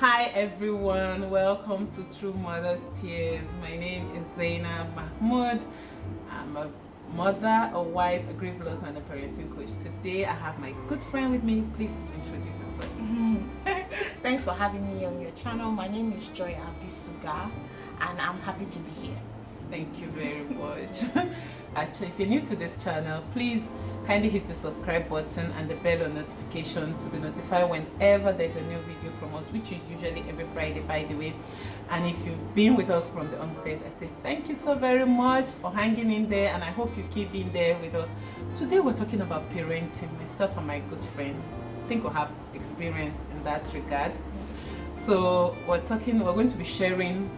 Hi everyone, welcome to True Mother's Tears. My name is Zainab Mahmoud. I'm a mother, a wife, a grief loss, and a parenting coach. Today I have my good friend with me. Please introduce yourself. Thanks for having me on your channel. My name is Joy Abisuga and I'm happy to be here. Thank you very much. Actually, if you're new to this channel, please kindly hit the subscribe button and the bell or notification to be notified whenever there's a new video from us, which is usually every Friday, by the way. And if you've been with us from the onset, I say thank you so very much for hanging in there, and I hope you keep being there with us. Today we're talking about parenting, myself and my good friend. I think we'll have experience in that regard. So we're going to be sharing,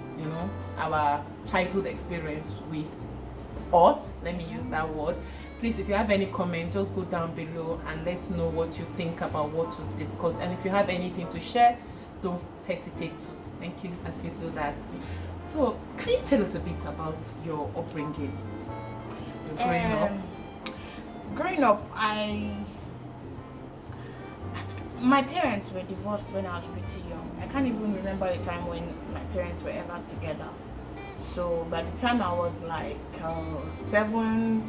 our childhood experience with us. Let me use that word. Please, if you have any comment, just go down below and let know what you think about what we've discussed. And if you have anything to share, don't hesitate to. Thank you as you do that. So, can you tell us a bit about your upbringing? Your growing up, my parents were divorced when I was pretty young. I can't even remember a time when my parents were ever together. So by the time I was like 7,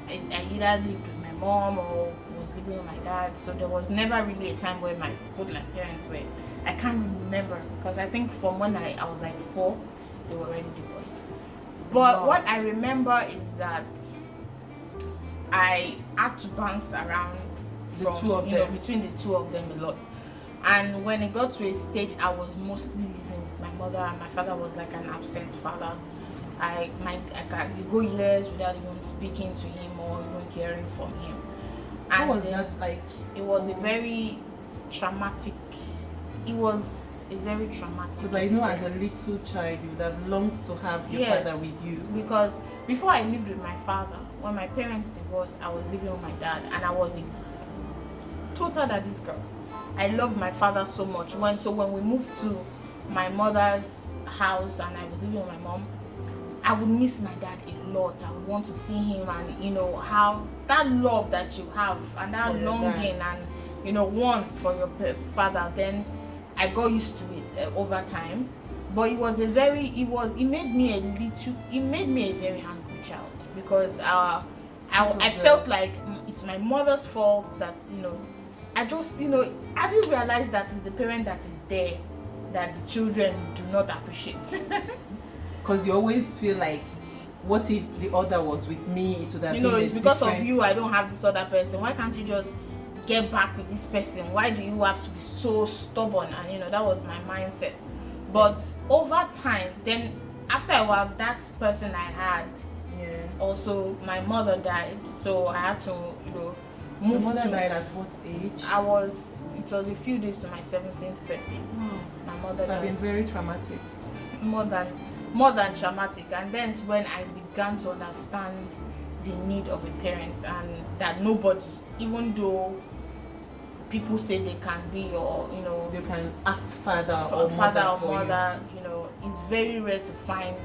I either lived with my mom or was living with my dad. So there was never really a time where both my parents were. I can't remember, because I think from when I was like 4, they were already divorced. But what I remember is that I had to bounce around between the two of them a lot. And when it got to a stage, I was mostly living with my mother, and my father was like an absent father. You go years without even speaking to him or even hearing from him. And what was that like? It was a very traumatic. Because I know as a little child, you would have longed to have your father with you. Because before I lived with my father, when my parents divorced, I was living with my dad, and I was a total daddy's girl. I love my father so much. When we moved to my mother's house and I was living with my mom, I would miss my dad a lot. I would want to see him, and how that love that you have and that longing and want for your father. Then I got used to it over time, but it made me a very angry child, because I felt like it's my mother's fault that I just, have you realized that it's the parent that is there that the children do not appreciate? Because you always feel like, what if the other was with me? It would have been it's because of you I don't have this other person. Why can't you just get back with this person? Why do you have to be so stubborn? And that was my mindset. But over time, then after a while, that person I had, also my mother died, so I had to, Your mother died at what age? It was a few days to my 17th birthday. My mother died. Been very traumatic. More than traumatic. And then it's when I began to understand the need of a parent, and that nobody, even though people say they can be you can act father or mother, it's very rare to find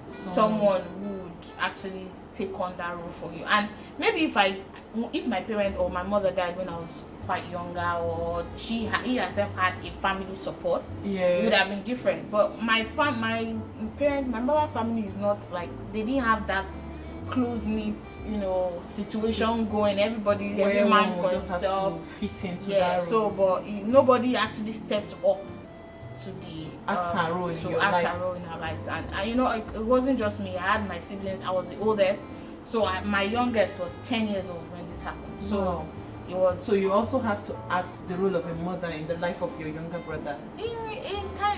someone who would actually take on that role for you. And maybe if my parent or my mother died when I was quite younger, or he herself had a family support, it would have been different. But my mother's family is not like, they didn't have that close-knit situation going. Every man for himself, have to fit into that role. But nobody actually stepped up to the act a role in our lives. And it wasn't just me. I had my siblings. I was the oldest, so my youngest was 10 years old when this happened. So it was. So you also had to act the role of a mother in the life of your younger brother.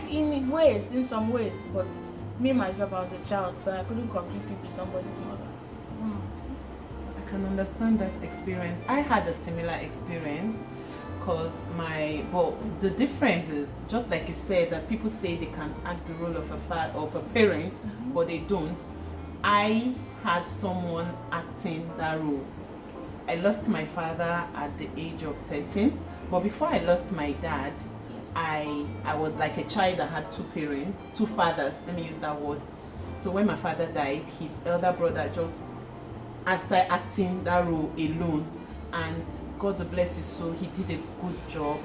In some ways, but me myself, I was a child, so I couldn't completely be somebody's mother. I can understand that experience. I had a similar experience, because the difference is, just like you said, that people say they can act the role of a parent, but they don't. I had someone acting that role. I lost my father at the age of 13, but before I lost my dad, I was like a child that had two fathers, let me use that word. So when my father died, his elder brother just started acting that role alone, and God bless his soul, he did a good job.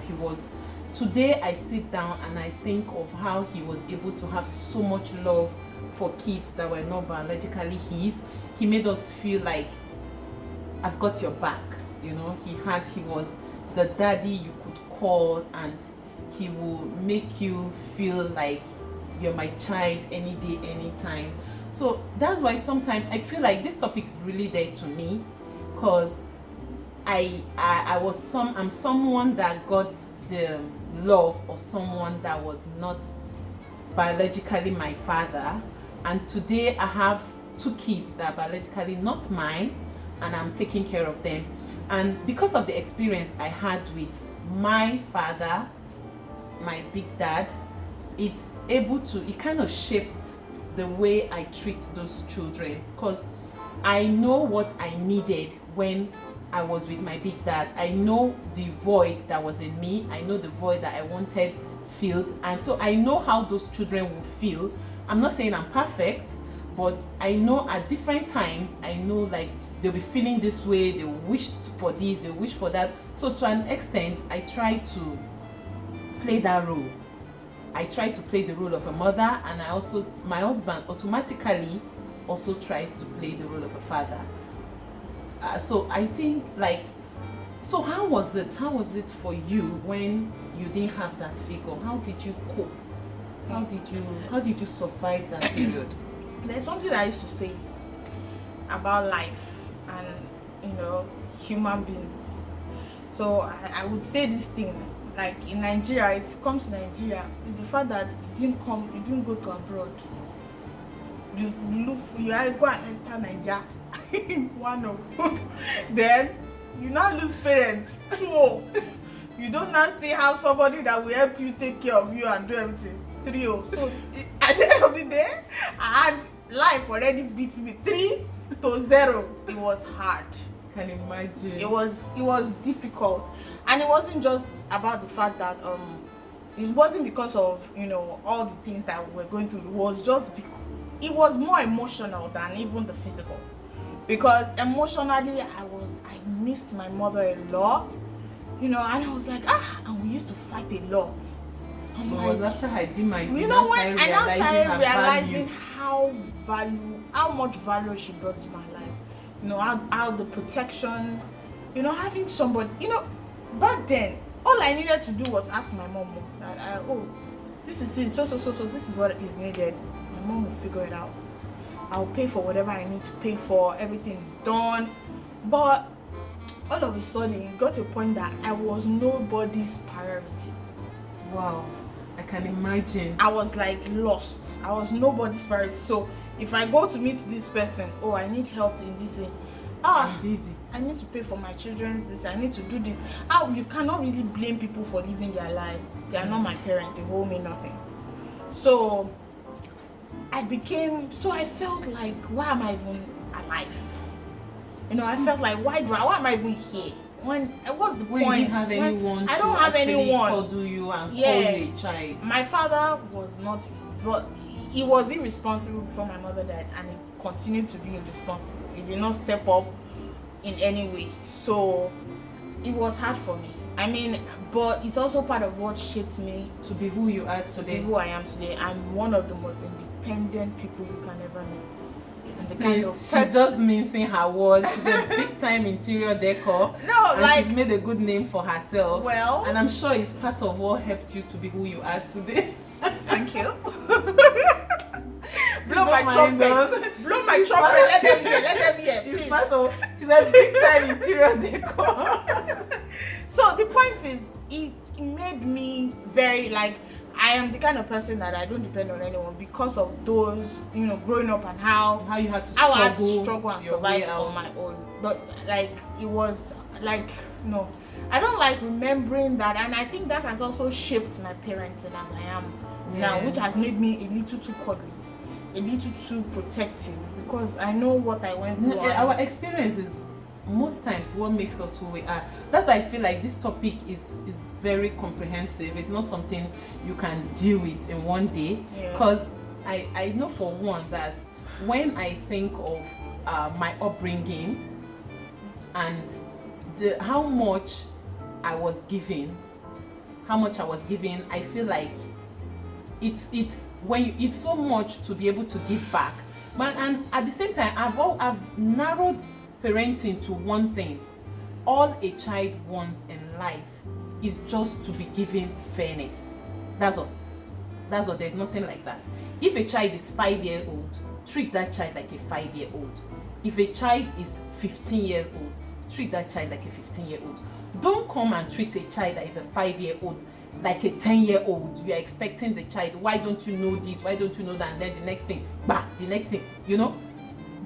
today I sit down and I think of how he was able to have so much love for kids that were not biologically his. He made us feel like, I've got your back. You know, he was the daddy you could call, and he will make you feel like you're my child any day, anytime. So that's why sometimes I feel like this topic is really there to me, because I'm someone that got the love of someone that was not biologically my father, and today I have 2 kids that are biologically not mine, and I'm taking care of them. And because of the experience I had with my father, my big dad, it kind of shaped the way I treat those children, because I know what I needed when I was with my big dad. I know the void that was in me. I know the void that I wanted filled, and so I know how those children will feel. I'm not saying I'm perfect, but I know at different times, I know like they'll be feeling this way, they will wish for this, they will wish for that. So to an extent, I try to play that role. I try to play the role of a mother, and my husband automatically also tries to play the role of a father. So I think so how was it for you when you didn't have that figure? How did you cope? How did you survive that period? There's something I used to say about life and human beings. So I would say this thing, like in Nigeria, if you come to Nigeria, it's the fact that you didn't go to abroad. You go and enter Nigeria. One of then you now lose parents. 2, you don't now still have somebody that will help you take care of you and do everything. 3, so at the end of the day, I had life already beat me 3-0. It was hard. Can imagine. It was difficult, and it wasn't just about the fact that it wasn't because of all the things that we were going through. It was just it was more emotional than even the physical, because emotionally I missed my mother a lot, and I was like, and we used to fight a lot. Was after her demise, when I now started realizing how much value she brought to my life. How the protection, having somebody, back then all I needed to do was ask my mom that this is it, so this is what is needed. My mom will figure it out. I'll pay for whatever I need to pay for. Everything is done. But all of a sudden it got to a point that I was nobody's priority. Wow, I can imagine. I was like lost. I was nobody's priority. So if I go to meet this person, I need help in this thing. I'm busy. I need to pay for my children's this. I need to do this. You cannot really blame people for living their lives. They are not my parents. They owe me nothing. So I felt like, why am I even alive? I felt like, why am I even here? What's the point? You didn't have anyone I don't have anyone. Cuddle you and call you a child. My father was not, but he was irresponsible before my mother died, and he continued to be irresponsible. He did not step up in any way. So it was hard for me. But it's also part of what shaped me to be who you are today. To be who I am today. I'm one of the most independent people you can ever meet. And the kind of she's just mincing her words. She's a big time interior decor. And she's made a good name for herself. Well, and I'm sure it's part of what helped you to be who you are today. Thank you. Blow my trumpet. Let them hear. It's part of, she's a big time interior decor. So the point is, it made me very I am the kind of person that I don't depend on anyone because of those, growing up and how you had to struggle and survive on my own. But it was no, I don't like remembering that, and I think that has also shaped my parenting as I am now, which has made me a little too cuddly, a little too protective, because I know what I went through. Our experience is most times what makes us who we are. That's why I feel like this topic is very comprehensive. It's not something you can deal with in one day, because I know for one that when I think of my upbringing and how much I was given, how much I was giving, I feel like it's when you, it's so much to be able to give back. But and at the same time, I've narrowed parenting to one thing. All a child wants in life is just to be given fairness. That's all. That's all. There's nothing like that. If a child is 5 years old, treat that child like a 5-year-old. If a child is 15 years old, treat that child like a 15-year-old. Don't come and treat a child that is a 5-year-old like a 10-year-old. You are expecting the child, why don't you know this, why don't you know that, and then the next thing, bah, the next thing, you know.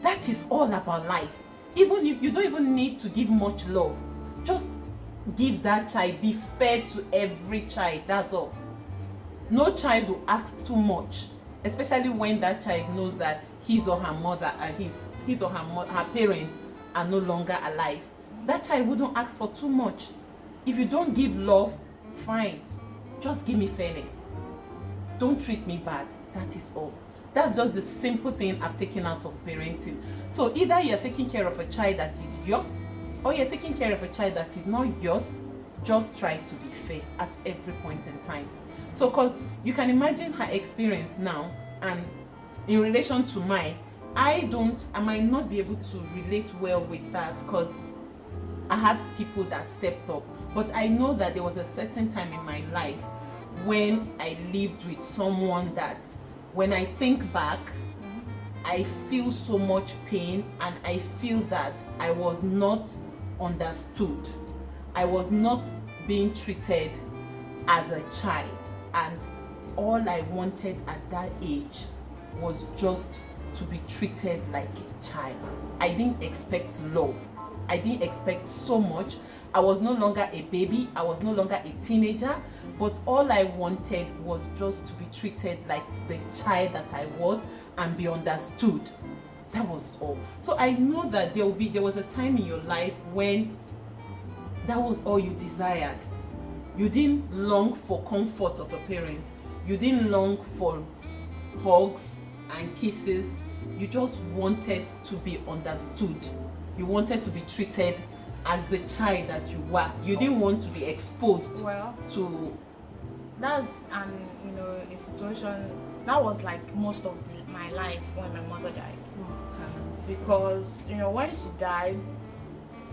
That is all about life. Even you don't even need to give much love. Just give that child, be fair to every child, that's all. No child will ask too much, especially when that child knows that his or her mother or his or her parents are no longer alive. That child wouldn't ask for too much. If you don't give love, fine, just give me fairness. Don't treat me bad. That is all. That's just the simple thing I've taken out of parenting. So either you're taking care of a child that is yours, or you're taking care of a child that is not yours. Just try to be fair at every point in time. So because you can imagine her experience now, and in relation to mine, I might not be able to relate well with that because I had people that stepped up. But I know that there was a certain time in my life when I lived with someone that, when I think back, I feel so much pain, and I feel that I was not understood. I was not being treated as a child, and all I wanted at that age was just to be treated like a child. I didn't expect love. I didn't expect so much. I was no longer a baby. I was no longer a teenager. But all I wanted was just to be treated like the child that I was and be understood. That was all. So I know that there was a time in your life when that was all you desired. You didn't long for comfort of a parent. You didn't long for hugs and kisses. You just wanted to be understood. You wanted to be treated as the child that you were. You didn't want to be exposed to. That's a situation that was like most of my life when my mother died. Because when she died,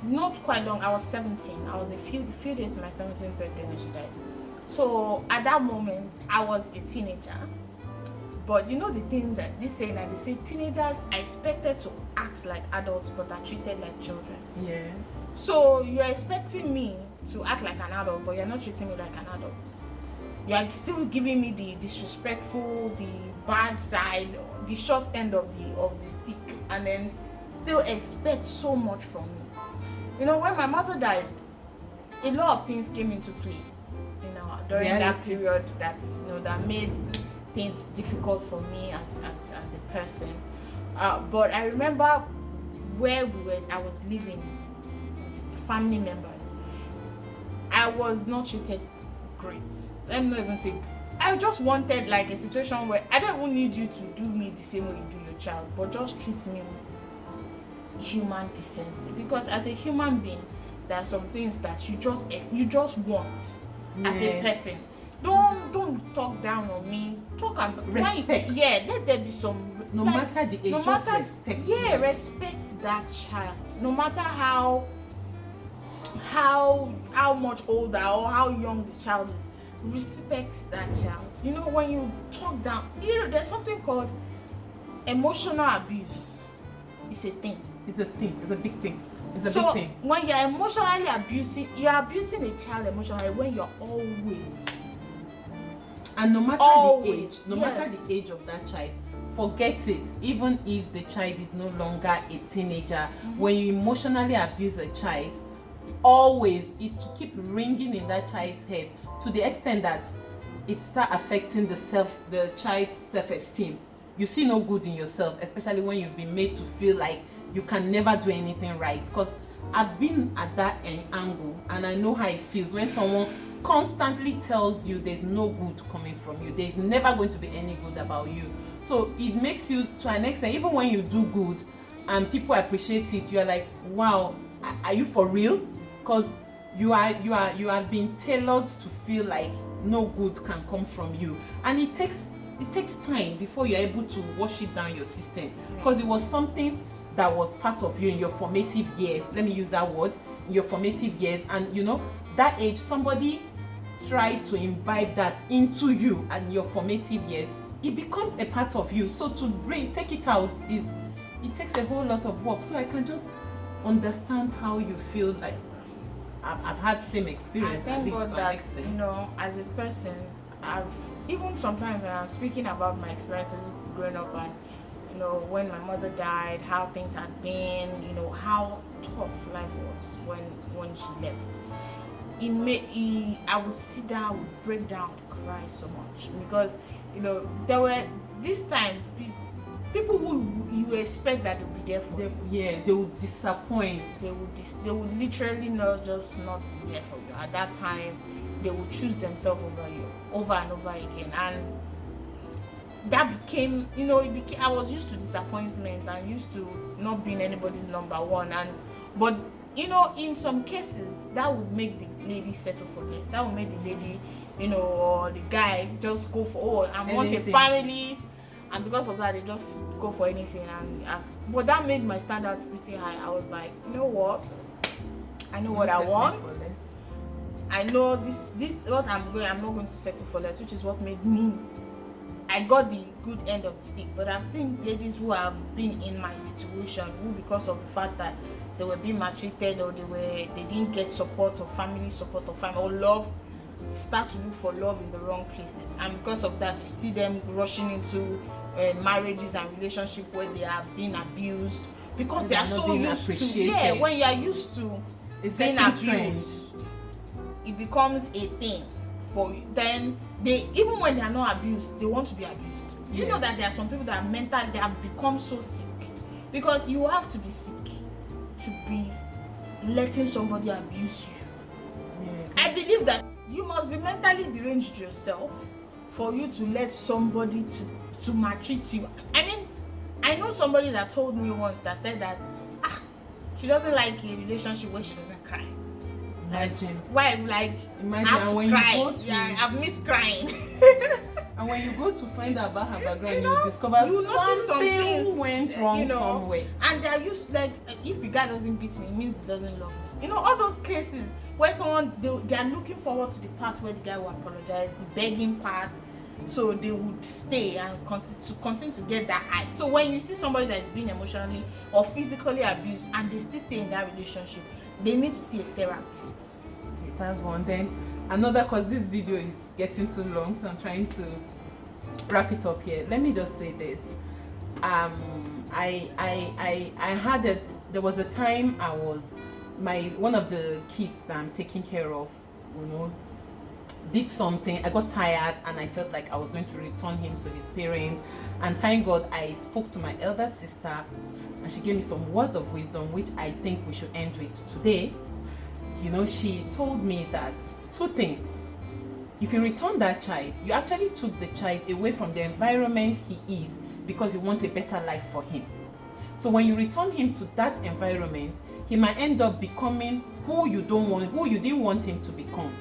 not quite long, I was 17. I was a few days to my 17th birthday when she died. So at that moment, I was a teenager. But the thing that they say teenagers are expected to act like adults but are treated like children. Yeah. So you're expecting me to act like an adult, but you're not treating me like an adult. You are still giving me the disrespectful, the bad side, the short end of the stick, and then still expect so much from me. When my mother died, a lot of things came into play. During that period, that made things difficult for me as a person. But I remember where I was living with family members. I was not treated great. Let me not even say. I just wanted like a situation where I don't even need you to do me the same way you do your child, but just treat me with human decency. Because as a human being, there are some things that you just want as a person. Don't talk down on me. Talk about respect. Let there be some. No matter the age, just respect. Yeah, respect that child. No matter how much older or how young the child is, respect that child. When you talk down, there's something called emotional abuse. It's a thing. It's a thing. It's a big thing. It's a big thing. When you're emotionally abusing, you're abusing a child emotionally when you're always. And no matter the age of that child, forget it. Even if the child is no longer a teenager, when you emotionally abuse a child, always it will keep ringing in that child's head to the extent that it start affecting the child's self-esteem. You see no good in yourself, especially when you've been made to feel like you can never do anything right. Because I've been at that angle, and I know how it feels when someone constantly tells you there's no good coming from you, there's never going to be any good about you. So it makes you, to an extent, even when you do good and people appreciate it, you're like, wow, are you for real? Because you are being tailored to feel like no good can come from you, and it takes time before you're able to wash it down your system, because it was something that was part of you in your formative years. Let me use that word, in your formative years. And you know, that age, somebody tried to imbibe that into you and your formative years, it becomes a part of you. So to take it out it takes a whole lot of work. So I can just understand how you feel. Like I've had same experience. I thank God that, you know, as a person, I've even sometimes when I'm speaking about my experiences growing up, and you know, when my mother died, how things had been, you know, how tough life was when she left. I would sit down, I would break down, cry so much, because you know, there were this time people who you expect that they'll be there for you. They would disappoint. They would literally not be there for you. At that time, they would choose themselves over you over and over again, and that became, you know, I was used to disappointment and used to not being anybody's number one. But you know, in some cases, that would make the lady settle for less. That would make the lady, you know, or the guy just go for, I want a family, and because of that, they just go for anything. But that made my standards pretty high. I was like, you know what? I know what I want. I know this what I'm not going to settle for less, which is what made me. I got the good end of the stick. But I've seen ladies who have been in my situation who, because of the fact that they were being maltreated, or they didn't get support or family or love, start to look for love in the wrong places, and because of that, you see them rushing into marriages and relationships where they are being abused, because they are so used to when you are used to being abused, it becomes a thing for you. Then they, even when they are not abused, they want to be abused. You know that there are some people that are mentally, they have become so sick, because you have to be sick to be letting somebody abuse you. I believe that you must be mentally deranged yourself for you to let somebody to maltreat you. I mean, I know somebody that told me once, that said that she doesn't like a relationship where she doesn't cry. Imagine. Why? Like, imagine. I have to when cry. You go to, I've missed crying. And when you go to find out about her background, you discover something went wrong somewhere. And they're used, like, if the guy doesn't beat me, it means he doesn't love me. You know, all those cases where someone, they are looking forward to the part where the guy will apologize, the begging part, so they would stay and continue to get that high. So when you see somebody that is being emotionally or physically abused and they still stay in that relationship, they need to see a therapist. Okay, that's one. Then another, because this video is getting too long, so I'm trying to wrap it up here. Let me just say this. I had it. There was a time one of the kids that I'm taking care of, you know, did something. I got tired and I felt like I was going to return him to his parent. And thank God I spoke to my elder sister, and she gave me some words of wisdom, which I think we should end with today. You know, she told me that two things. If you return that child, you actually took the child away from the environment he is, because you want a better life for him. So when you return him to that environment, he might end up becoming who you didn't want him to become.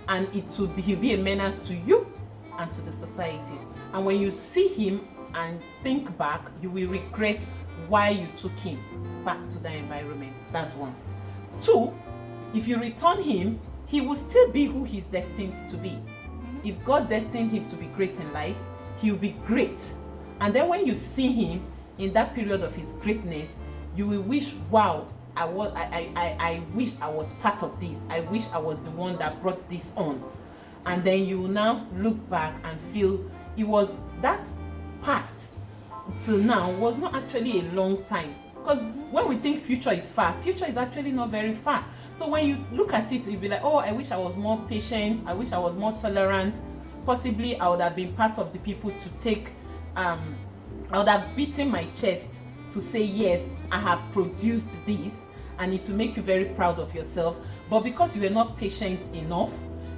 And he'll be a menace to you and to the society. And when you see him and think back, you will regret why you took him back to that environment. That's one. Two, if you return him, he will still be who he's destined to be. If God destined him to be great in life, he'll be great. And then when you see him in that period of his greatness, you will wish, wow, I wish I was part of this. I wish I was the one that brought this on. And then you will now look back and feel it was that past till now was not actually a long time. Because when we think future is far, future is actually not very far. So when you look at it, you'll be like, oh, I wish I was more patient. I wish I was more tolerant. Possibly I would have been part of the people to take, I would have beaten my chest to say, yes, I have produced this, and it will make you very proud of yourself. But because you were not patient enough,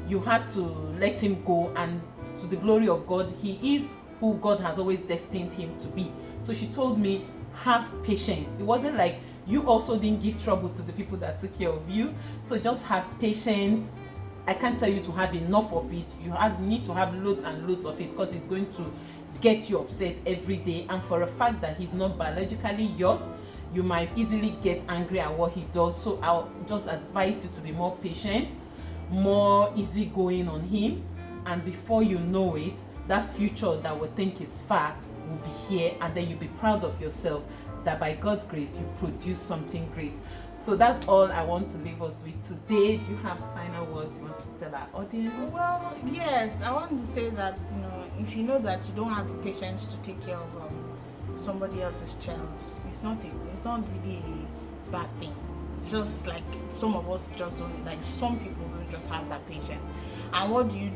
you had to let him go, and to the glory of God, he is who God has always destined him to be. So she told me, have patience. It wasn't like you also didn't give trouble to the people that took care of you. So just have patience. I can't tell you to have enough of it. You need to have loads and loads of it, because it's going to get you upset every day. And for a fact that he's not biologically yours, you might easily get angry at what he does. So I'll just advise you to be more patient, more easygoing on him, and before you know it, that future that we think is far will be here, and then you'll be proud of yourself that by God's grace you produce something great. So that's all I want to leave us with today. Do you have final words you want to tell our audience? Well, yes, I want to say that, if you know that you don't have the patience to take care of somebody else's child, it's not really a bad thing. Just like some of us just don't, like some people don't just have that patience. And what do?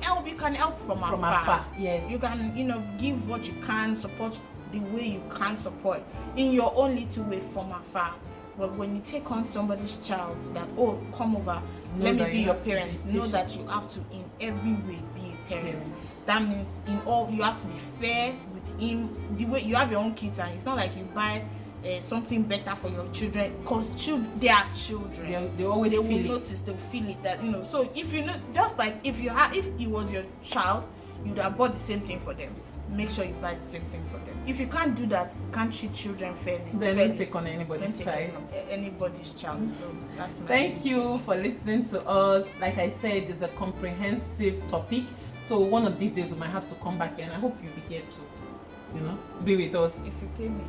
Help. You can help from afar. Yes. You can, give what you can, support the way you can support in your own little way from afar. But when you take on somebody's child, that, oh, come over, let me be your parent, know that you have to in every way be a parent. That means in all, you have to be fair with him. The way you have your own kids, and it's not like you buy something better for your children, because they are children. They always will feel notice, they'll feel it, that so if just like if it was your child, you'd have bought the same thing for them. Make sure you buy the same thing for them. If you can't do that, you can't treat children fairly. Then don't take on anybody's child. So that's my Thank you for listening to us. Like I said, it's a comprehensive topic. So one of these days we might have to come back here, and I hope you'll be here to, be with us. If you pay me.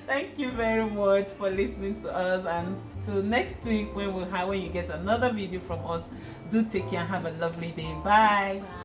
Thank you very much for listening to us, and till next week when you get another video from us, do take care and have a lovely day. Bye.